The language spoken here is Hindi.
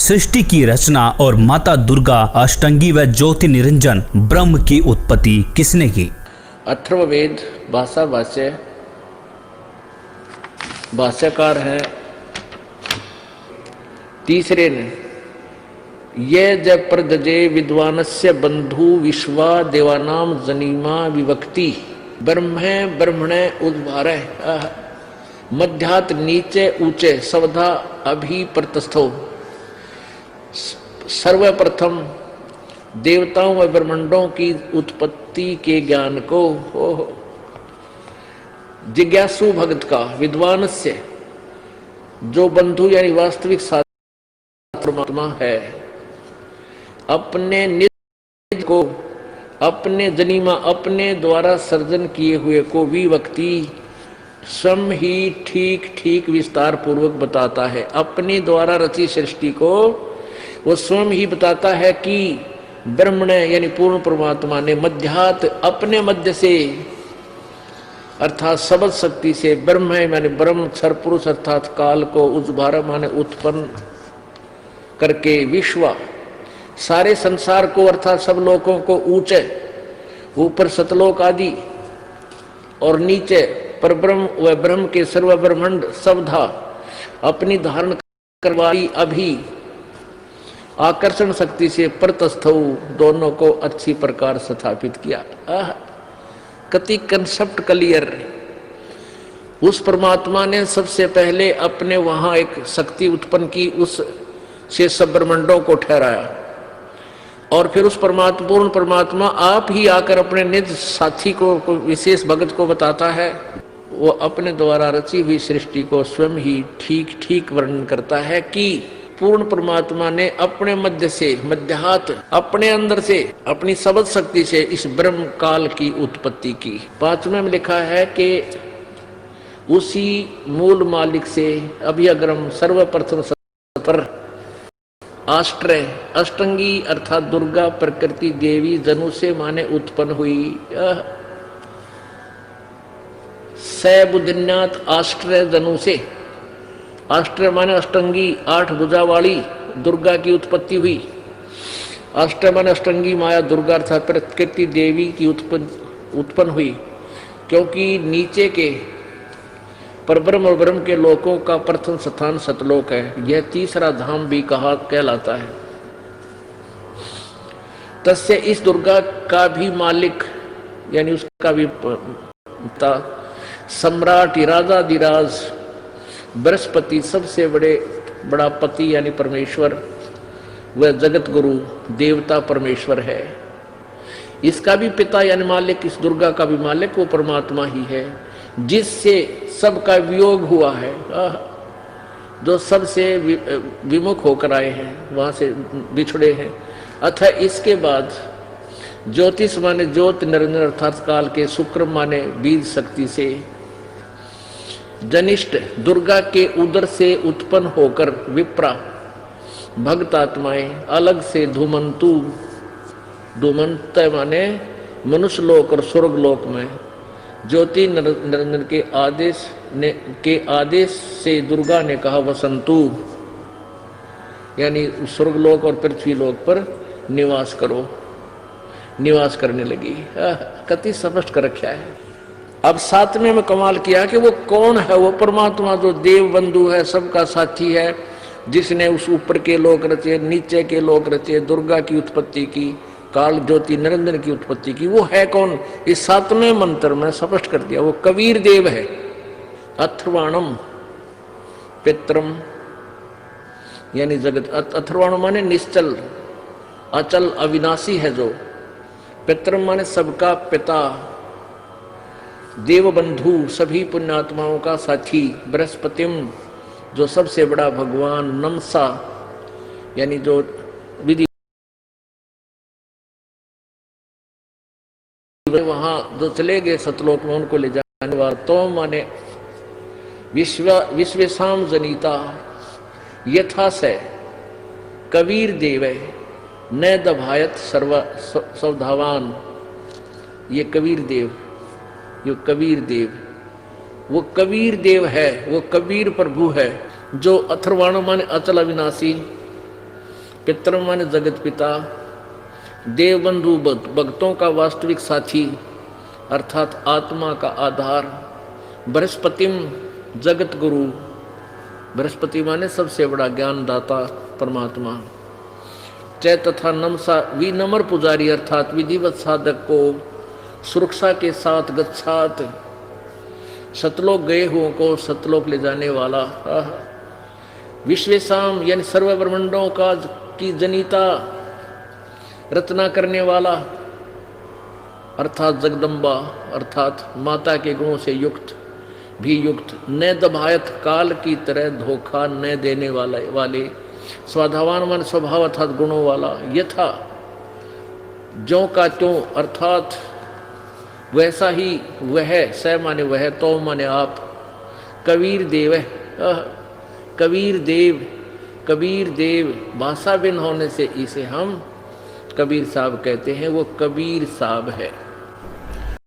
सृष्टि की रचना और माता दुर्गा, अष्टंगी व ज्योति निरंजन ब्रह्म की उत्पत्ति किसने की? अथर्ववेद भाषा भाष्य भाष्यकार है तीसरे ने, ये जय प्रदजे विद्वानस्य बंधु विश्वा देवानाम जनीमा विभक्ति ब्रह्मे ब्रह्मणे उद्भारे मध्यात नीचे ऊंचे सवधा अभी प्रतस्थो। सर्वप्रथम देवताओं व ब्रह्मांडों की उत्पत्ति के ज्ञान को जिज्ञासु भक्त का, विद्वान से जो बंधु यानी वास्तविक परमात्मा है, अपने निज को, अपने जनीमा, अपने द्वारा सर्जन किए हुए को विभक्ति स्वयं ही ठीक ठीक विस्तार पूर्वक बताता है। अपने द्वारा रची सृष्टि को वो स्वयं ही बताता है कि ब्रह्म ने यानी पूर्ण परमात्मा ने मध्यात अपने मध्य से अर्थात सबद शक्ति से ब्रह्म है माने ब्रह्म क्षर पुरुष अर्थात काल को उद्भार माने उत्पन्न करके विश्व सारे संसार को अर्थात सब लोगों को ऊंचे ऊपर सतलोक आदि और नीचे पर ब्रह्म व ब्रह्म के सर्व ब्रह्मांड सबधा अपनी धारण करवाई अभी आकर्षण शक्ति से प्रतस्थौ दोनों को अच्छी प्रकार स्थापित किया। कति कंसेप्ट क्लियर। उस परमात्मा ने सबसे पहले अपने वहां एक शक्ति उत्पन्न की, उस से सब ब्रह्मांडों को ठहराया और फिर उस परमात्मा पूर्ण परमात्मा आप ही आकर अपने निज साथी को विशेष भगत को बताता है। वो अपने द्वारा रची हुई सृष्टि को स्वयं ही ठीक ठीक वर्णन करता है कि पूर्ण परमात्मा ने अपने मध्य से मध्यात अपने अंदर से अपनी सबद शक्ति से इस ब्रह्म काल की उत्पत्ति की। पांचवें में लिखा है कि उसी मूल मालिक से अभ्यग्रम सर्वप्रथम पर आष्ट्रय अष्टंगी अर्थात दुर्गा प्रकृति देवी जनु से माने उत्पन्न हुई। सैबुद्धिन्यात आष्ट्रय जनु से, आष्ट्रय माने अष्टंगी 8 भुजा वाली दुर्गा की उत्पत्ति हुई। आष्ट्रय माने अष्टंगी माया दुर्गा अर्थात प्रकृति देवी की उत्पन्न हुई, क्योंकि नीचे के परब्रह्म और ब्रह्म के लोकों का प्रथम स्थान सतलोक है। यह तीसरा धाम भी कहलाता है। तस्य इस दुर्गा का भी मालिक यानी उसका भी पिता सम्राट राजाधिराज बृहस्पति सबसे बड़ा पति यानी परमेश्वर वह जगत गुरु देवता परमेश्वर है। इसका भी पिता यानी मालिक, इस दुर्गा का भी मालिक वो परमात्मा ही है जिससे सबका वियोग हुआ है, जो सबसे विमुख होकर आए हैं, वहां से बिछड़े हैं। अतः इसके बाद ज्योतिष माने ज्योत निरंजन अर्थात काल के, शुक्र माने बीज शक्ति से जनिष्ठ दुर्गा के उदर से उत्पन्न होकर विप्रा भक्त आत्माएं अलग से धूमंतु, धूमंत माने मनुष्य लोक और स्वर्ग लोक में ज्योति निरंजन के आदेश से दुर्गा ने कहा वसंतु यानी स्वर्गलोक और पृथ्वी लोक पर निवास करो, निवास करने लगी। कति स्पष्ट कर रखा है। अब 7वें में कमाल किया कि वो कौन है, वो परमात्मा जो देव बंधु है, सबका साथी है, जिसने उस ऊपर के लोक रचे, नीचे के लोक रचे, दुर्गा की उत्पत्ति की, काल ज्योति निरंजन की उत्पत्ति की। वो है कौन? इस 7वें मंत्र में स्पष्ट कर दिया। वो कबीर देव है। अथर्वाणम पित्रम यानी जगत, अथर्वाणम माने निश्चल अचल अविनाशी है जो, पित्रम माने सबका पिता, देव बंधु सभी पुण्यात्माओं का साथी, बृहस्पतिम जो सबसे बड़ा भगवान, नमसा यानी जो विधि वहां जो चले गए सतलोक में उनको ले जाने वाला, तो माने विश्वेशाम जनिता यथा से कबीर देव न दभायत सवधावान। ये कबीर देव, ये कबीर देव, वो कबीर देव है, वो कबीर प्रभु है जो अथर्वाण माने अचल अविनाशी, पितरम माने जगत पिता, देव बंधु भक्तों का वास्तविक साथी अर्थात आत्मा का आधार, बृहस्पतिम जगत गुरु, बृहस्पति माने सबसे बड़ा ज्ञानदाता परमात्मा, चय तथा नमसा विनम्र पुजारी अर्थात विधिवत साधक को सुरक्षा के साथ गच्छात, सतलोक गए हुओं को सतलोक ले जाने वाला, विश्वेशाम यानी सर्व ब्रह्मांडों का की जनिता रचना करने वाला अर्थात जगदम्बा अर्थात माता के गुणों से युक्त भी युक्त, न दबायत काल की तरह धोखा न देने वाले, स्वाधावान मन स्वभाव अर्थात गुणों वाला, यथा ज्यों का त्यों अर्थात वैसा ही वह, स माने वह, तो माने आप, कबीर देव कबीर देव भाषा बिन होने से इसे हम कबीर साहब कहते हैं, वो कबीर साहब है।